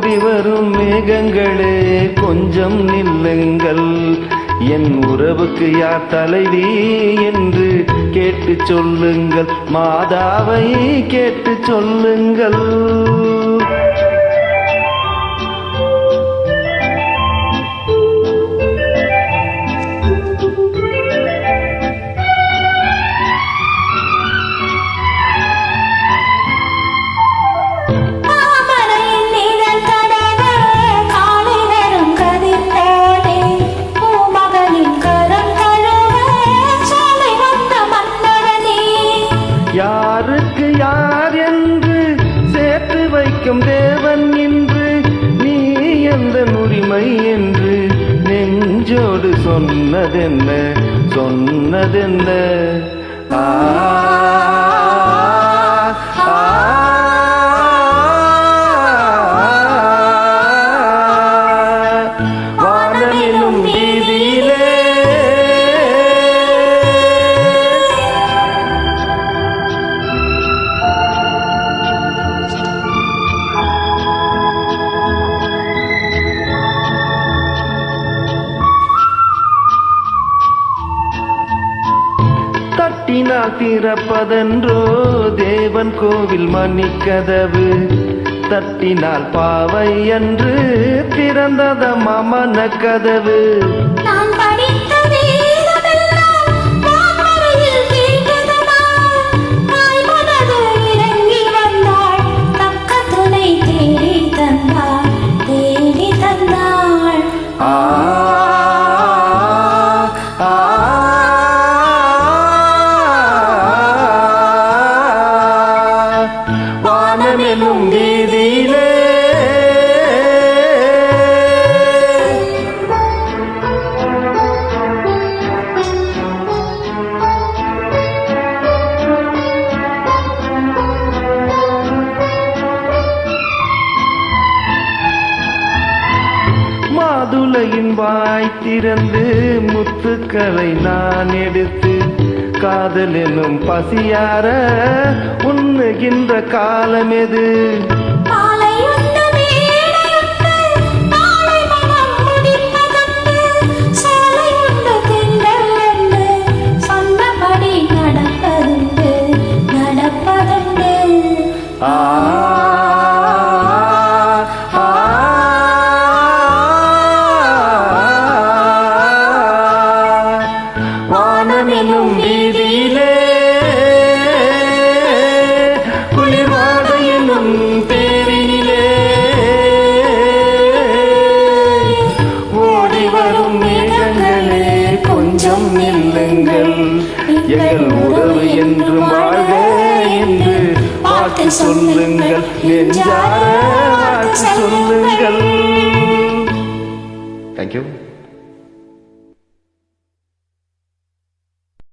ஓடி வரும் மேகங்களே கொஞ்சம் நில்லுங்கள், என் உறவுக்கு யார் தலைவி என்று கேட்டு சொல்லுங்கள், மாதாவை கேட்டு சொல்லுங்கள். யாருக்கு யார் என்று சேர்த்து வைக்கும் தேவன் என்று நீ எந்த உரிமை என்று நெஞ்சோடு சொன்னதென்ன சொன்னதென்ன. வானமெனும் வீதியிலே தட்டினால் திறப்பதென்றோ தேவன் கோவில் மணிக்கதவு, தட்டினால் பாவை என்று திறந்ததம்மா மனக்கதவு. வானமெனும் வீதியிலே மாதுளையின் வாய் திறந்து முத்துக்களை நான் எடுத்து காதல் எனும் பசியார உண்ணுகின்ற காலம் எது? வானமெனும் வீதியிலே குளிர்வாட எனும் தேரினிலே ஓடி வரும் மேகங்களே கொஞ்சம் நில்லுங்கள், எங்கள் உறவு என்றும் வாழ்க என்று பாட்டு சொல்லுங்கள், நெஞ்சார பாட்டு சொல்லுங்கள். Thank you.